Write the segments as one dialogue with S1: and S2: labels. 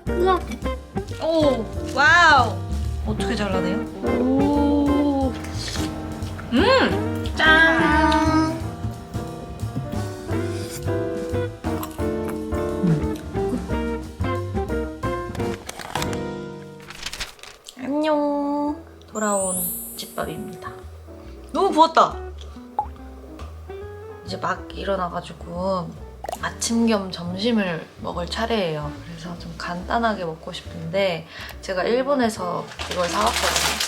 S1: 으악.
S2: 오, 와우. 어떻게 잘라내요? 오. 짠. 안녕. 돌아온 집밥입니다. 너무 부었다. 이제 막 일어나가지고 아침 겸 점심을 먹을 차례예요. 그래서 좀 간단하게 먹고 싶은데 제가 일본에서 이걸 사왔거든요.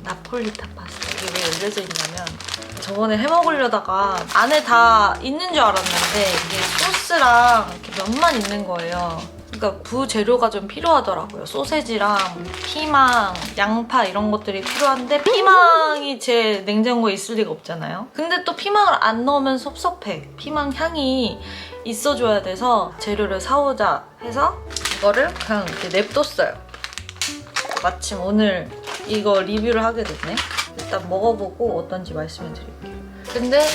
S2: 나폴리탄 파스타. 이게 왜 열려져 있냐면 저번에 해먹으려다가 안에 다 있는 줄 알았는데 이게 소스랑 이렇게 면만 있는 거예요. 그러니까 부재료가 좀 필요하더라고요. 소세지랑 피망, 양파 이런 것들이 필요한데 피망이 제 냉장고에 있을 리가 없잖아요. 근데 또 피망을 안 넣으면 섭섭해. 피망 향이 있어줘야 돼서 재료를 사오자 해서 이거를 그냥 이렇게 냅뒀어요. 마침 오늘 이거 리뷰를 하게 됐네. 일단 먹어보고 어떤지 말씀을 드릴게요. 근데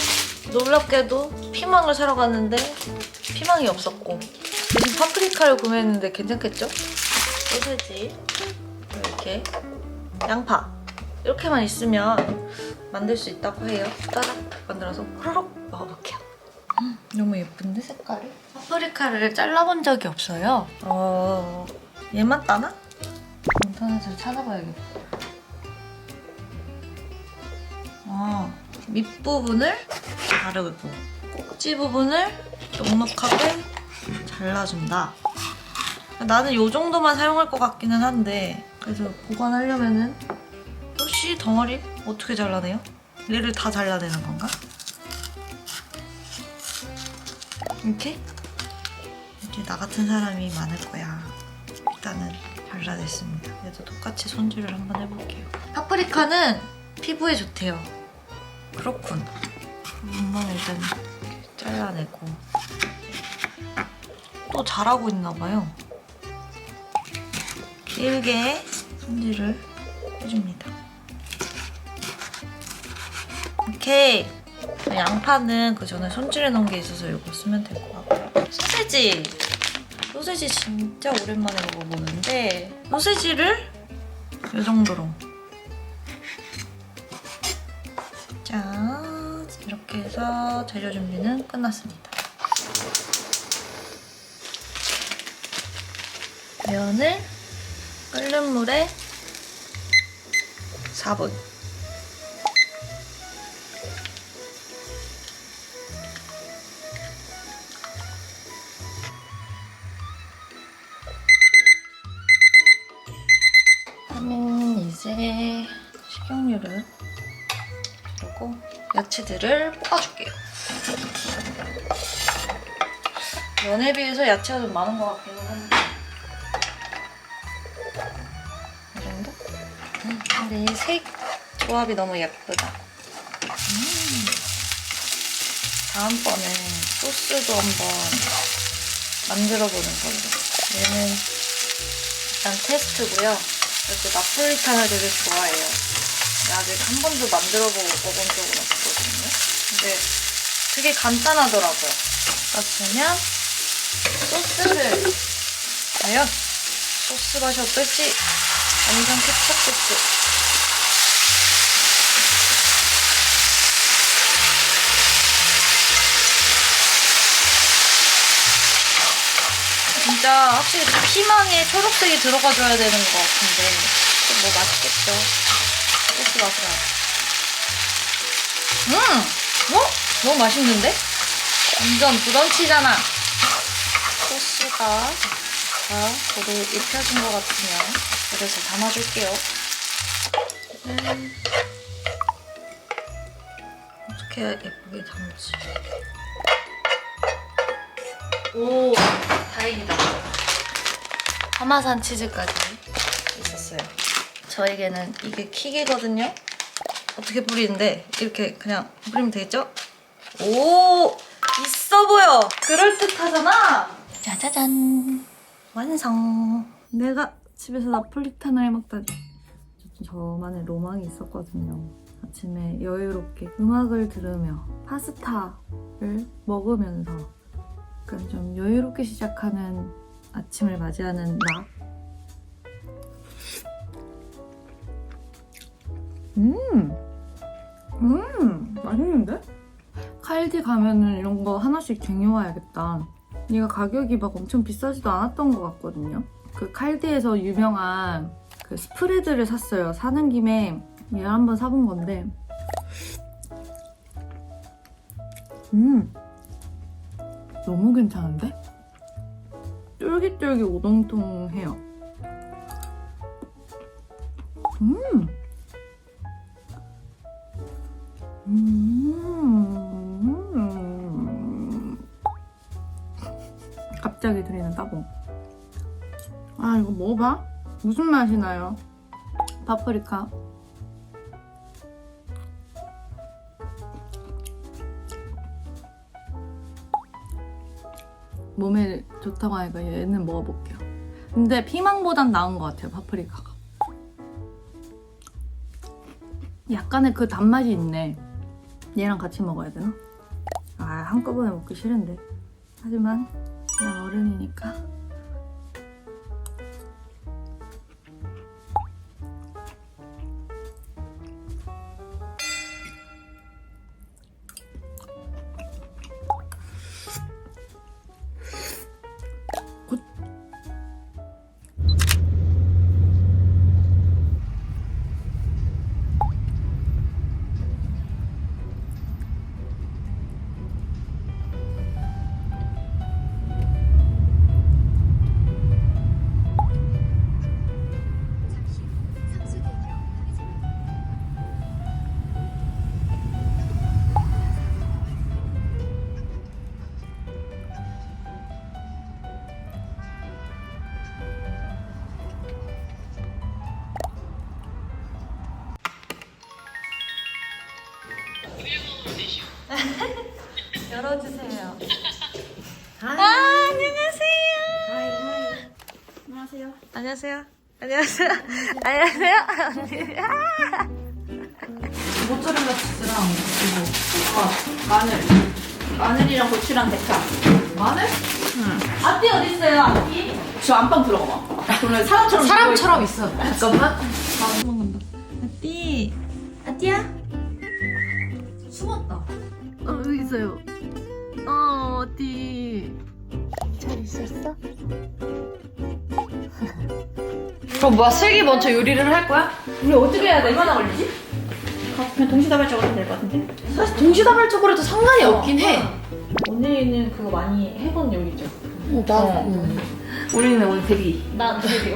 S2: 놀랍게도 피망을 사러 갔는데 피망이 없었고 대신 파프리카를 구매했는데 괜찮겠죠? 소세지 이렇게 양파 이렇게만 있으면 만들 수 있다고 해요. 따닥 만들어서 호로록 먹어볼게요. 너무 예쁜데 색깔이? 파프리카를 잘라본 적이 없어요. 얘 맞다나? 인터넷을 찾아봐야겠다. 밑부분을 자르고 꼭지 부분을 넉넉하게 잘라준다. 나는 이 정도만 사용할 것 같기는 한데 그래서 보관하려면은 씨 덩어리 어떻게 잘라내요? 얘를 다 잘라내는 건가? 이렇게 나 같은 사람이 많을 거야. 일단은 잘라냈습니다. 얘도 똑같이 손질을 한번 해볼게요. 파프리카는 피부에 좋대요. 그렇군. 한번 일단 이렇게 잘라내고 또 잘하고 있나봐요. 길게 손질을 해줍니다. 오케이. 양파는 그 전에 손질해 놓은 게 있어서 이거 쓰면 될 것 같고요. 소세지! 소세지 진짜 오랜만에 먹어보는데 소세지를 이 정도로 짠! 이렇게 해서 재료 준비는 끝났습니다. 면을 끓는 물에 4분. 하면 이제 식용유를 그리고 야채들을 볶아줄게요. 면에 비해서 야채가 좀 많은 것 같기는 한데 이 정도? 근데 이 색 조합이 너무 예쁘다. 다음번에 소스도 한번 만들어보는 걸로. 얘는 일단 테스트고요. 그리고 나폴리탄을 되게 좋아해요. 아직 한 번도 만들어보고 먹은 적은 없거든요. 근데 되게 간단하더라고요. 그렇다면 소스를 과연 소스 맛이 어떨지 완전 케첩 소스. 진짜 확실히 피망에 초록색이 들어가줘야 되는 것 같은데 뭐 맛있겠죠. 소스 맛을 너무 맛있는데? 완전 브런치잖아. 소스가 다 저도 입혀진 것 같으면 그래서 담아줄게요. 어떻게 예쁘게 담지? 오, 다행이다. 파마산 치즈까지 있었어요. 저에게는 이게 킥이거든요. 어떻게 뿌리는데 이렇게 그냥 뿌리면 되겠죠? 오, 있어 보여. 그럴듯하잖아. 짜자잔. 완성. 내가 집에서 나폴리탄을 해먹다니. 저만의 로망이 있었거든요. 아침에 여유롭게 음악을 들으며 파스타를 먹으면서 약간 좀 여유롭게 시작하는 아침을 맞이하는 나. 맛있는데? 칼디 가면은 이런 거 하나씩 쟁여와야겠다. 얘가 가격이 막 엄청 비싸지도 않았던 것 같거든요. 그 칼디에서 유명한 그 스프레드를 샀어요. 사는 김에 얘를 한번 사본 건데 너무 괜찮은데? 쫄깃쫄깃 오동통해요. 갑자기 들리는 따봉. 아, 이거 먹어봐. 무슨 맛이 나요? 파프리카. 몸에 좋다고 하니까 얘는 먹어볼게요. 근데 피망보단 나은 것 같아요, 파프리카가. 약간의 그 단맛이 있네. 얘랑 같이 먹어야 되나? 아, 한꺼번에 먹기 싫은데. 하지만 난 어른이니까. 열어주세요. 안녕하세요. 안녕하세요. 안녕하세요. 안녕하세요. 안녕하세요.
S1: 모짜렐라 치즈랑 그리고 마늘이랑 고추랑 대파. 마늘? 응.
S2: 앞뒤 어디 있어요? 앞뒤?
S1: 저 안방 들어가 봐. 그러면 사람처럼
S2: 있어. 잠깐만. 도망간다. 앞뒤. 앞뒤야? 숨었다. 여기 있어요. 어디? 잘 있었어?
S1: 그럼 뭐야, 슬기 먼저 요리를 할 거야?
S2: 우리 어떻게 해야 돼? 얼마나 걸리지?
S1: 그냥 동시다발적으로 하면 될 것 같은데?
S2: 사실 동시다발적으로 해도 상관이 없긴 해.
S1: 언니는 그거 많이 해본 요리죠?
S2: 나.
S1: 우리는 오늘 데뷔.
S2: 난 되게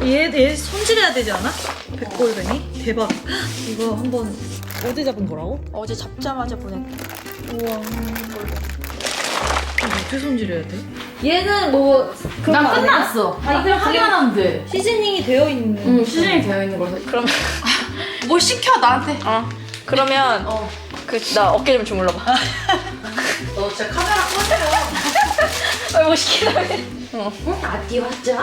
S2: 얘 손질해야 되지 않아? 백골뱅이? 대박. 이거 한번 어제 잡은 거라고?
S1: 어제 잡자마자 보냈다.
S2: 우와. 어떻게 손질해야 돼? 얘는 뭐
S1: 난 끝났어.
S2: 아니,
S1: 그냥 하기만 하면 돼.
S2: 시즈닝이 되어 있는.
S1: 응, 시즌이 되어 있는 거라서. 그럼 뭘 시켜 나한테?
S3: 그러면 나 어깨 좀 주물러봐.
S1: 너 진짜 카메라 꺼내요.
S3: 뭐 시키라고 해.
S2: 아띠 왔죠?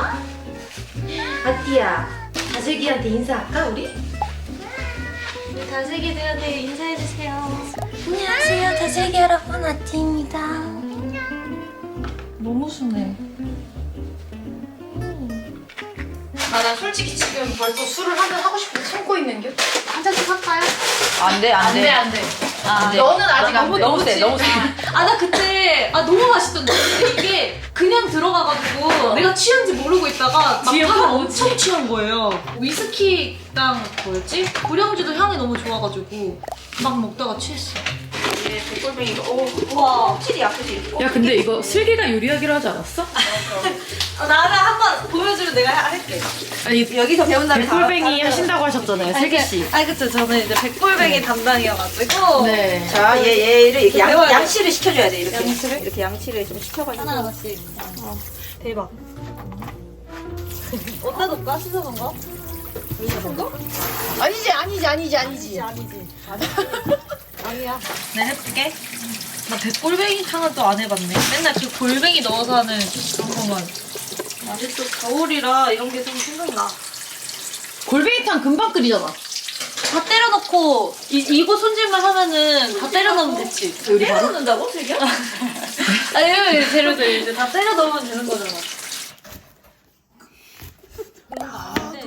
S2: 아띠야, 다슬기한테 인사할까 우리? 다슬기들한테 인사해주세요. 안녕하세요, 다슬기 여러분, 아띠입니다. 너무 순해.
S1: 난 솔직히 지금 벌써 술을 한 잔 하고 싶은데 참고 있는 게. 한 잔씩 할까요?
S3: 안 돼.
S1: 너는 아직
S3: 너무 세.
S2: 나 그때 너무 맛있던데 이게 그냥 들어가가지고 내가 취한지 모르고 있다가 막상 엄청 취한 거예요. 위스키랑 뭐였지? 고량주도 향이 너무 좋아가지고 막 먹다가 취했어.
S1: 이게 백골뱅이가
S2: 와.
S1: 확실히 약하지.
S3: 야 근데 이거 슬기가 요리하기로 하지 않았어?
S2: 나는 한번 보여주면 내가 할게.
S3: 아니
S1: 여기서 배운 다음에
S3: 백골뱅이 하신다고 하셨잖아요, 슬기 씨.
S2: 그쵸. 저는 이제 백골뱅이 담당이어가지고.
S3: 네.
S1: 자, 얘를 이렇게
S2: 배워야 돼.
S1: 양치를 시켜줘야 돼. 이렇게
S2: 양치를?
S1: 이렇게 양치를 좀 시켜가지고.
S2: 하나씩. 대박. 어디다 놓을까? 씻어놓은 거? 씻어놓은 거?
S1: 아니지.
S2: 아니지. 아니야. 내가 해볼게. 나 백골뱅이 탕은 또 안 해봤네. 맨날 그 골뱅이 넣어서 하는 그런 거만. 아직 또 겨울이라 이런 게 좀 생각나.
S3: 골뱅이탕 금방 끓이잖아.
S2: 다 때려놓고 이거 손질만 하면은 다 때려넣으면 됐지.
S1: 요리 바로 넣는다고? 슬기야?
S2: 아니 이거 재료들 이제 다 때려 넣으면 되는 거잖아.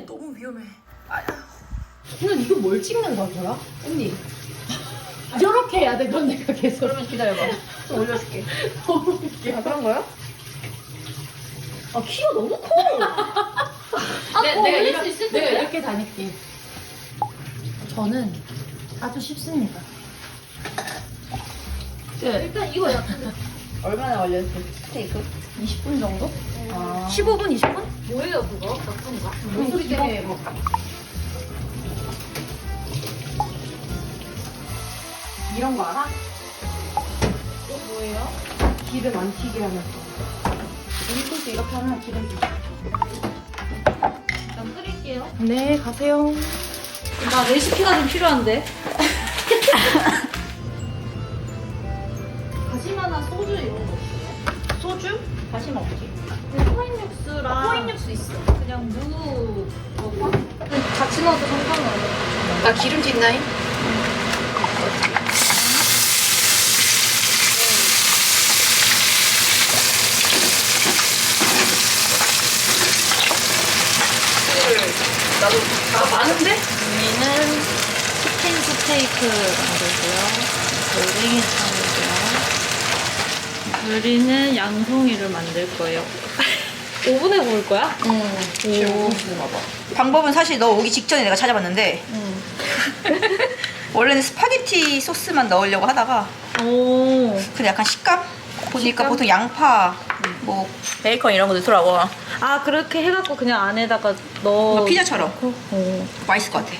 S1: 너무 위험해. 오늘 이거 뭘 찍는 거더라? 언니. 이렇게 해야 돼. 그럼 내가 계속.
S2: 그러면 기다려봐. 좀 올려줄게.
S1: 아 그런 거요?
S2: 아 키가 너무 커.
S1: 내가 이렇게 다닐게. 저는 아주 쉽습니다.
S2: 일단 이거 약간 얼마나 걸렸어? 스테이크?
S1: 20분 정도?
S2: 아.
S1: 15분, 20분?
S2: 뭐예요 그거? 어떤가?
S1: 무슨 때문에 뭐. 이런 거 알아?
S2: 뭐예요?
S1: 기름 안 튀게 하는 거. 우리 소스 이렇게 하면 기름 튀게.
S2: 전 끓일게요.
S1: 네, 가세요.
S2: 나 레시피가 좀 필요한데. 다시마나 소주 이런 거 없어요?
S1: 소주? 다시마 없지.
S2: 코인 육수랑
S1: 코인 육수 있어.
S2: 그냥 무 먹어? 같이 넣어도 상관은 없어.
S1: 나 기름지 있나잉? 나도 많은데?
S2: 우리는 치킨 스테이크 만들고요. 골뱅이 탕이고요. 우리는 양송이를 만들 거예요. 오븐에 구울 거야?
S1: 오.
S4: 방법은 사실 너 오기 직전에 내가 찾아봤는데
S2: 응.
S4: 원래는 스파게티 소스만 넣으려고 하다가
S2: 오.
S4: 근데 약간 식감? 보니까 보통 양파, 뭐 베이컨 이런 거 넣더라고.
S2: 아 그렇게 해갖고 그냥 안에다가 넣어.
S4: 뭐 피자처럼.
S2: 오.
S4: 맛있을 것 같아.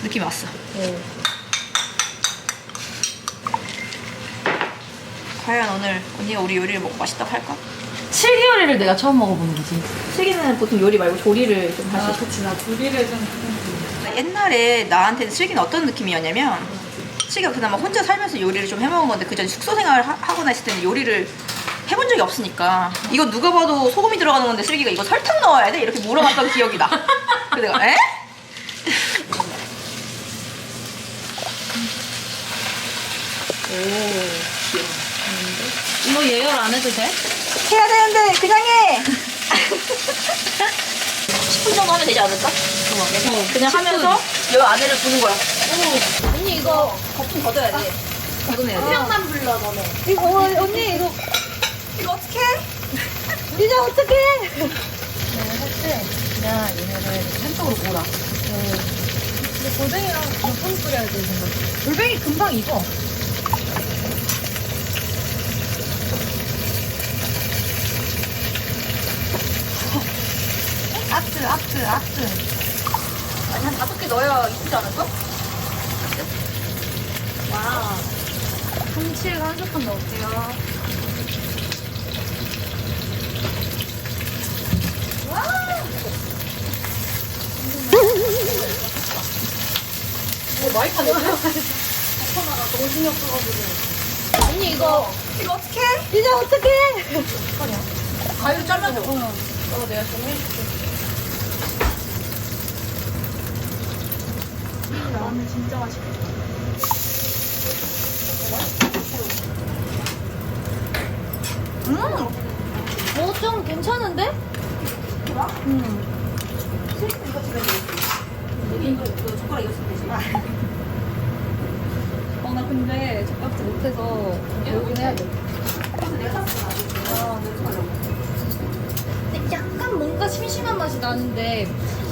S4: 느낌이 왔어.
S2: 오.
S4: 과연 오늘 언니가 우리 요리를 먹고 맛있다고 할까?
S1: 7개월을 내가 처음 먹어보는 거지.
S4: 슬기는 보통 요리 말고 조리를 좀 하시.
S2: 그치 나 조리를 좀.
S4: 옛날에 나한테는 슬기는 어떤 느낌이었냐면 슬기가 그나마 혼자 살면서 요리를 좀 해먹은 건데 그 전에 숙소 생활을 하거나 했을 때는 요리를 해본 적이 없으니까 이거 누가 봐도 소금이 들어가는 건데 슬기가 이거 설탕 넣어야 돼? 이렇게 물어봤던 기억이 나. 그래서 내가 에?
S2: 이거 예열 안 해도 돼?
S4: 해야 되는데 그냥 해. 10분 정도 하면 되지 않을까? 그냥 하면서 여 안에를 부는 거야.
S2: 언니 이거
S4: 거품 걷어야 돼. 걷어내야 돼.
S2: 수영만 불러 너네.
S4: 이거 언니 이거 어떻게 해?
S2: 이제 어떡해?
S1: 내가 살때 그냥 얘네를 한쪽으로 몰아. 근데 골뱅이랑 몇분 끓여야 돼, 이거. 골뱅이 금방 익어. 아트.
S4: 아니 한 5개 넣어야 이쁘지 않을까?
S2: 와. 참치를 한 스푼 넣을게요.
S1: 많이 타네.
S2: 언니 이거
S4: 어떻게 해?
S2: 이제 어떡해?
S4: 가위로 잘라줘.
S1: 내가 정리해줄게.
S2: 라면 진짜 맛있겠다. 좀 괜찮은데?
S4: 젓가락 이거 쓰면 되지.
S2: 나 근데 젓가락질 못해서
S1: 여긴 해야 돼.
S2: 근데 약간 뭔가 심심한 맛이 나는데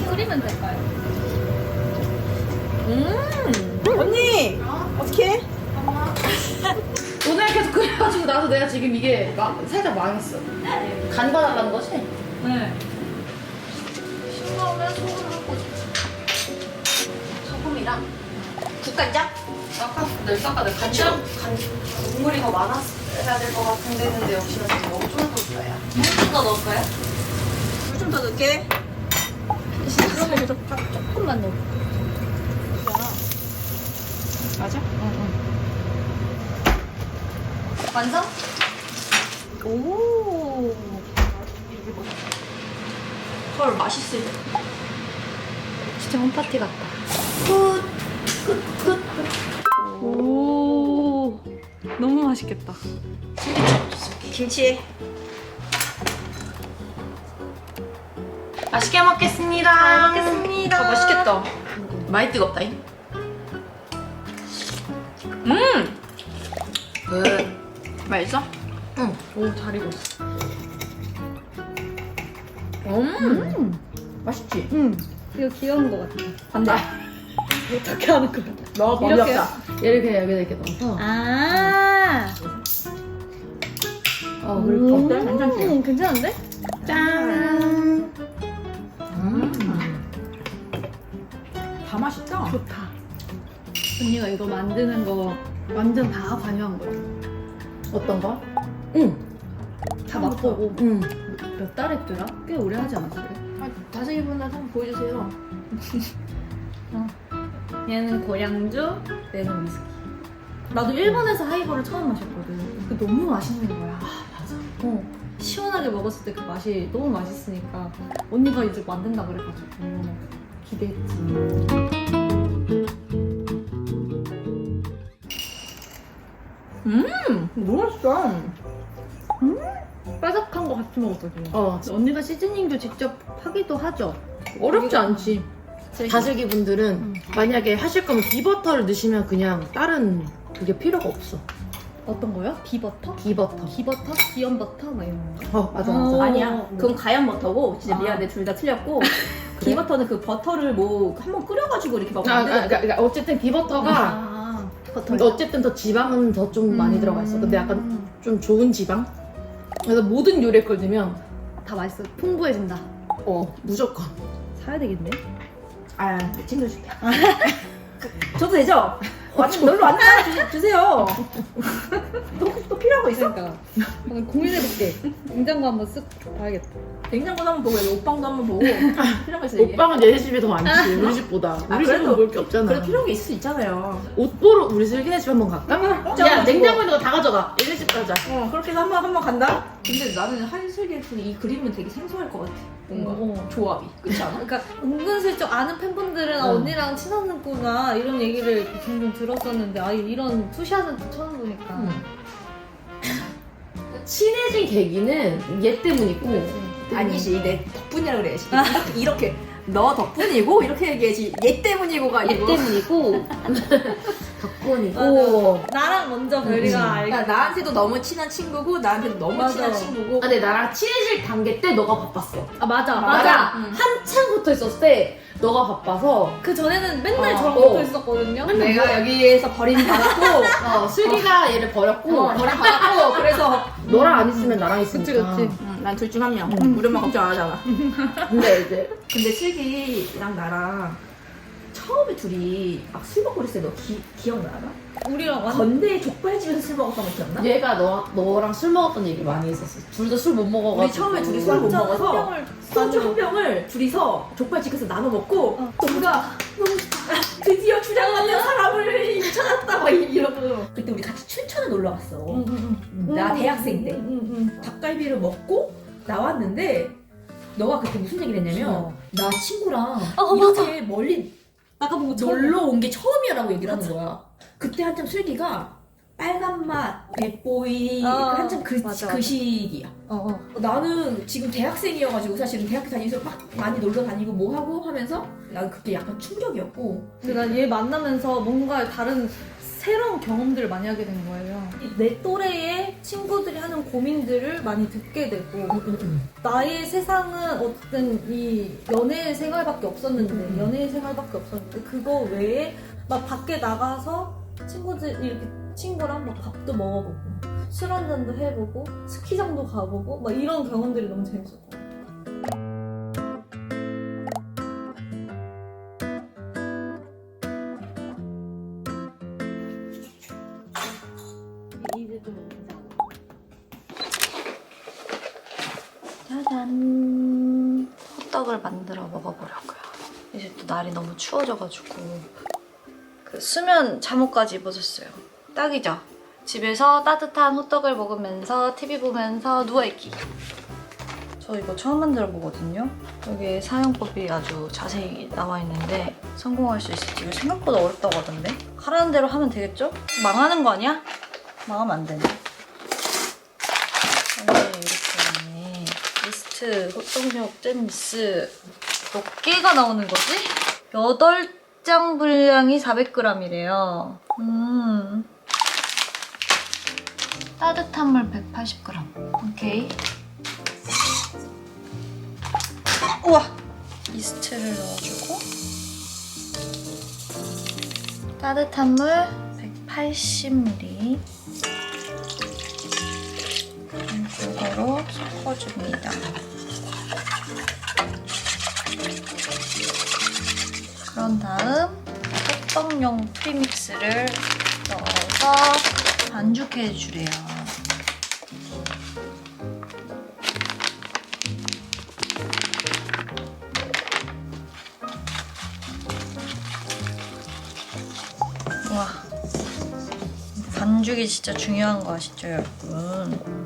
S2: 끓이면 될까요?
S4: 언니 어떻게 해?
S1: 오늘 계속 끓여가지고 나서 내가 지금 이게 살짝 망했어. 간 봐달라는 거지?
S2: 네. 싱거우면 소금 한 꼬집.
S1: 소금이랑
S4: 국간장?
S1: 아까 내가 간장 국물이 더 많았어야 될 것 같은데 했는데 역시나 지금 너무 쫄깃쫄깃해.
S2: 물 더 넣을까요?
S4: 물 좀 더 넣을게.
S2: 그러면 조금만 넣어.
S4: 맞아?
S2: 완성? 오.
S4: 헐 맛있을 때.
S2: 진짜 홈파티 같다. 오. 너무 맛있겠다.
S1: 슬기
S4: 김치.
S2: 맛있게 먹겠습니다.
S4: 먹겠습니다. 맛있겠다.
S2: 많이 뜨겁다잉.
S4: 맛있어?
S2: 응. 오, 잘 익었어.
S4: 맛있지?
S1: 이거 귀여운 거 같아.
S4: 안 돼.
S1: 어떻게 하는 거야?
S4: 너
S1: 이렇게요?
S2: 얘를 그냥 여기다 이렇게 넣어서.
S1: 아.
S4: 그리고 어때? 괜찮지?
S1: 괜찮은데?
S2: 짠.
S4: 다 맛있다.
S1: 좋다. 언니가 이거 만드는 거 완전 다 관여한 거야.
S2: 어떤 거? 응.
S1: 다 맛보고.
S2: 응.
S1: 몇 달 했더라? 꽤 오래 하지 않았어요?
S2: 자세히 보면 한번 보여주세요.
S1: 얘는 고량주, 얘는 위스키. 나도 일본에서 하이볼을 처음 마셨거든. 그 너무 맛있는 거야. 맞아. 시원하게 먹었을 때 그 맛이 너무 맛있으니까 언니가 이제 만든다 그래가지고 기대했지.
S4: 너무 맛있어.
S1: 바삭한 거 같이 먹었거든.
S2: 어.
S1: 언니가 시즈닝도 직접 하기도 하죠.
S2: 어렵지 않지. 다슬기 분들은 만약에 하실 거면 비버터를 넣으시면 그냥 다른 그게 필요가 없어.
S1: 어떤 거요? 비버터?
S2: 비버터.
S1: 기버터? 기연버터? 막 이런 거.
S2: 맞아 맞아.
S4: 아니야. 그건 가연 버터고 진짜
S1: 아.
S4: 미안해 둘 다 틀렸고. 기버터는 그 버터를 뭐 한번 끓여가지고 이렇게 먹으면
S2: 그러니까 어쨌든 비버터가
S1: 버터.
S2: 어쨌든 더 지방은 더 좀 많이 들어가 있어. 근데 약간 좀 좋은 지방. 그래서 모든 요리에 걸 넣으면
S1: 다 맛있어. 풍부해진다.
S2: 무조건.
S1: 사야 되겠네.
S4: 아, 챙겨줄게. 저도 되죠? 완전 놀러 왔나? 주세요. 또 필요한 거 있어?
S1: 그러니까 한번 고민해볼게. 냉장고 한번 쓱 봐야겠다.
S4: 냉장고도 한번 보고 옷방도 한번 보고 필요한 거 있어. 얘기해.
S2: 옷방은 얘네 집이 더 많지 우리 집보다. 우리 집은
S4: 그래도-
S2: 볼 게 없잖아.
S4: 그래도 필요한 게 있을 수 있잖아요.
S2: 옷 보러 우리 슬기네 집 한번 갈까? 야
S4: 야,
S2: 냉장고에 있는 거 다 가져가. 얘네 집 가자.
S4: 그렇게 해서 한번 간다? 근데 나는 한슬기 이 그림은 되게 생소할 것 같아. 뭔가 조합이. 그렇지 않아?
S1: 그러니까 은근슬쩍 아는 팬분들은 언니랑 친하는구나 이런 얘기를 종종 들었었는데 이런 투샷은 또 처음 보니까.
S2: 친해진 계기는 얘 때문이고.
S4: 아니지, 내 덕분이라고 그래야지. 이렇게 너 덕분이고 이렇게 얘기해야지. 얘 때문이고가
S2: 얘
S4: 아니고.
S2: 때문이고. 덕분이고.
S1: 나랑 먼저 별이가 알고.
S4: 그러니까 나한테도 너무 친한 친구고 나한테도 너무
S1: 맞아.
S4: 친한 친구고.
S2: 아, 근데 나랑 친해질 단계 때 너가 바빴어.
S1: 맞아.
S2: 나랑 한창 붙어 있었을 때 너가 바빠서
S1: 그 전에는 맨날 저랑
S2: 어.
S1: 붙어 있었거든요.
S4: 내가 여기에서 버림받았고
S2: 슬기가 얘를 버렸고
S4: 버림받았고 그래서
S2: 너랑 안 있으면 나랑 있으니까.
S1: 그치.
S4: 난 둘 중 한 명. 우리 엄마 걱정 안 하잖아.
S2: 근데 이제
S4: 근데 슬기랑 나랑 처음에 둘이 막 술 먹고 그랬을 때 너 기억나?
S1: 우리랑 완전
S4: 건대 족발집에서 술 먹었던 거 기억나?
S2: 얘가 너랑 술 먹었던 얘기 많이 했었어. 둘 다 술 못 먹어가지고.
S4: 우리 처음에 둘이 술 못
S1: 완전
S4: 먹어서
S1: 한 병을
S4: 소주 한 병을 둘이서 족발집에서 나눠 먹고 누가 너무 좋다. 드디어 주량 맞는 사람을 찾았다 막 이러고 그때 우리 같이 춘천에 놀러 갔어. 나 대학생 때 닭갈비를 먹고 나왔는데 너가 그때 무슨 얘기를 했냐면 나 친구랑 이렇게 멀리
S1: 나가본 거
S4: 놀러 온 게 처음이야라고 얘기를 하는 거야. 그때 한참 슬기가 빨간 맛, 백보이 한참
S1: 맞아.
S4: 그 시기야. 나는 지금 대학생이어가지고 사실은 대학교 다니면서 막 많이 놀러 다니고 뭐 하고 하면서 난 그게 약간 충격이었고
S1: 근데 난 얘 만나면서 뭔가 다른 새로운 경험들을 많이 하게 된 거예요. 내 또래의 친구들이 하는 고민들을 많이 듣게 되고 나의 세상은 어쨌든 이 연애 생활밖에 없었는데 연애 생활밖에 없었는데 그거 외에 막 밖에 나가서 친구랑 막 밥도 먹어보고 술 한잔도 해보고 스키장도 가보고 막 이런 경험들이 너무 재밌었고 이제 좀
S2: 짜잔. 호떡을 만들어 먹어보려고요. 이제 또 날이 너무 추워져가지고 그 수면 잠옷까지 입어줬어요. 딱이죠? 집에서 따뜻한 호떡을 먹으면서 TV 보면서 누워있기. 저 이거 처음 만들어 보거든요. 여기에 사용법이 아주 자세히 나와 있는데 성공할 수 있을지. 이거 생각보다 어렵다고 하던데? 하라는 대로 하면 되겠죠? 망하는 거 아니야? 망하면 안 되네. 세트 호떡역 잼 믹스 몇 개가 나오는 거지? 8장 분량이 400g이래요. 따뜻한 물 180g. 오케이. 우와! 이스트를 넣어주고 따뜻한 물 180ml 이거로 섞어줍니다. 그런 다음 호떡용 프리믹스를 넣어서 반죽해 주래요. 와, 반죽이 진짜 중요한 거 아시죠, 여러분?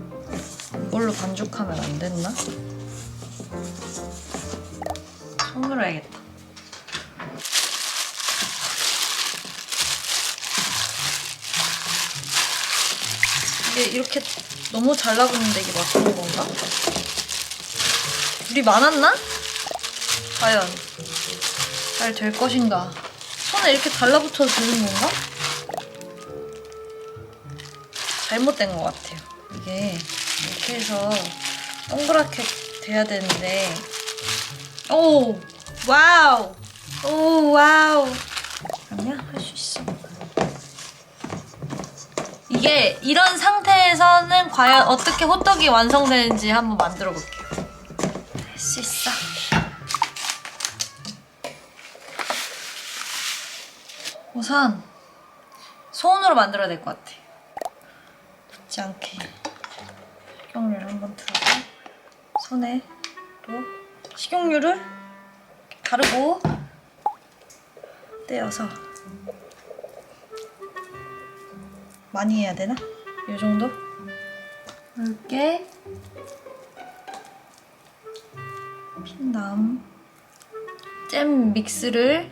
S2: 이걸로 반죽하면 안 됐나? 손으로 해야겠다. 이게 이렇게 너무 잘 나붙는데 이게 맞는 건가? 물이 많았나? 과연 잘 될 것인가? 손에 이렇게 달라붙어도 되는 건가? 잘못된 것 같아요. 이게 이렇게 해서 동그랗게 돼야 되는데 오! 와우! 오 와우! 아니야? 할 수 있어. 이게 이런 상태에서는 과연 어떻게 호떡이 완성되는지 한번 만들어 볼게요. 할 수 있어. 우선 손으로 만들어야 될 것 같아. 붙지 않게 식용유를 한번 두고 손에 또 식용유를 바르고 떼어서 많이 해야 되나? 이 정도? 묽게 핀 다음 잼 믹스를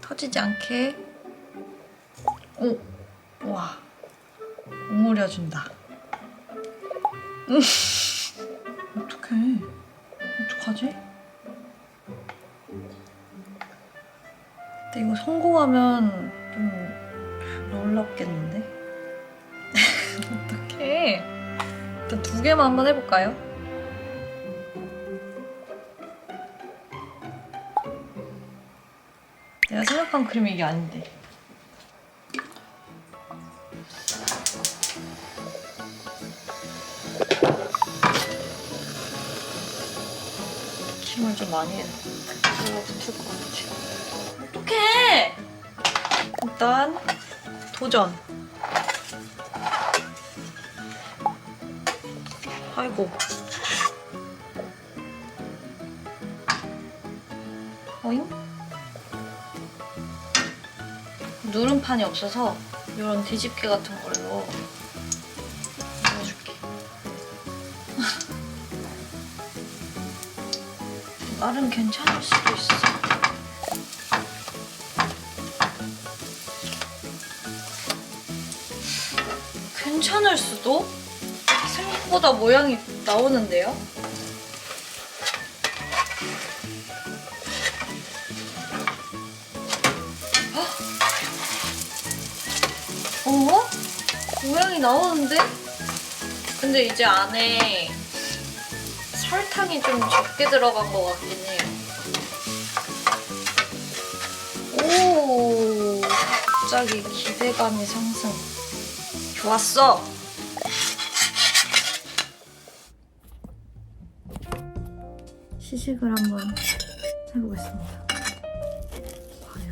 S2: 터지지 않게 와 오므려준다. 어떡해. 어떡하지? 근데 이거 성공하면 좀 놀랍겠는데? 어떡해. 일단 2개만 한번 해볼까요? 내가 생각한 그림이 이게 아닌데. 힘을 좀 많이 해서 붙을 것 같아. 어떡해! 일단 도전. 아이고. 어잉? 누름판이 없어서 이런 뒤집개 같은 걸로 넣어줄게. 나름 괜찮을 수도 있어. 괜찮을 수도? 생각보다 모양이 나오는데요? 모양이 나오는데? 근데 이제 안에 설탕이 좀 적게 들어간 것 같긴 해요. 오, 갑자기 기대감이 상승. 좋았어! 시식을 한번 해보겠습니다. 과연.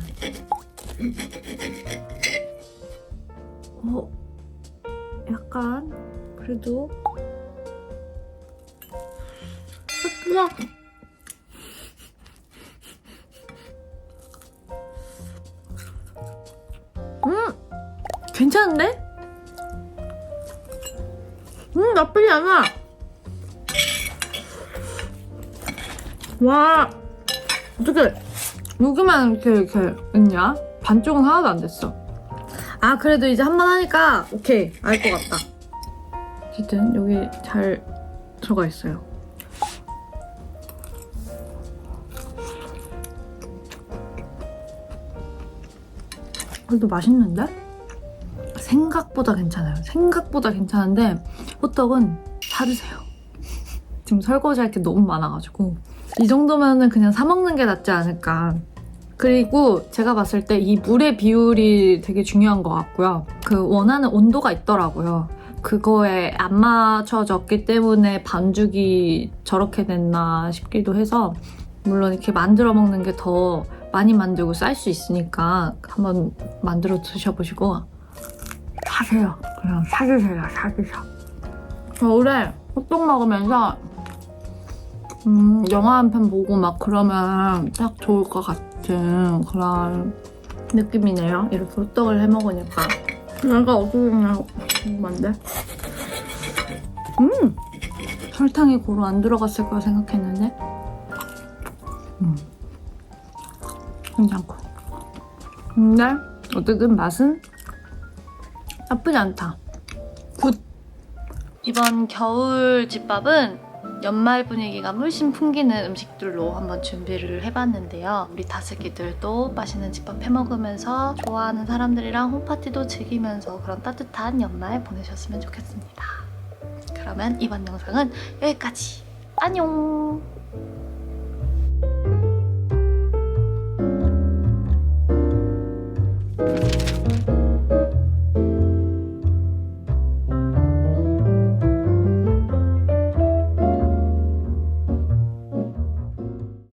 S2: 약간 그래도 괜찮은데? 나쁘지 않아. 와, 어떻게 여기만 이렇게 있냐? 반쪽은 하나도 안 됐어. 아, 그래도 이제 한 번 하니까 오케이, 알 것 같다. 어쨌든 여기 잘 들어가 있어요. 그래도 맛있는데? 생각보다 괜찮아요. 생각보다 괜찮은데 호떡은 사드세요. 지금 설거지할 게 너무 많아가지고 이 정도면은 그냥 사 먹는 게 낫지 않을까. 그리고 제가 봤을 때 이 물의 비율이 되게 중요한 것 같고요. 그 원하는 온도가 있더라고요. 그거에 안 맞춰졌기 때문에 반죽이 저렇게 됐나 싶기도 해서 물론 이렇게 만들어 먹는 게 더 많이 만들고 쌀 수 있으니까 한번 만들어 드셔보시고 사세요. 그냥 사주세요. 사주세요. 겨울에 호떡 먹으면서 영화 한 편 보고 막 그러면 딱 좋을 것 같은 그런 느낌이네요. 이렇게 호떡을 해 먹으니까. 내가 어떻게 그냥 궁금한데? 설탕이 고루 안 들어갔을 거라 생각했는데 괜찮고. 근데 어쨌든 맛은 나쁘지 않다. 굿! 이번 겨울 집밥은 연말 분위기가 물씬 풍기는 음식들로 한번 준비를 해봤는데요. 우리 다슬기들도 맛있는 집밥 해먹으면서 좋아하는 사람들이랑 홈파티도 즐기면서 그런 따뜻한 연말 보내셨으면 좋겠습니다. 그러면 이번 영상은 여기까지. 안녕!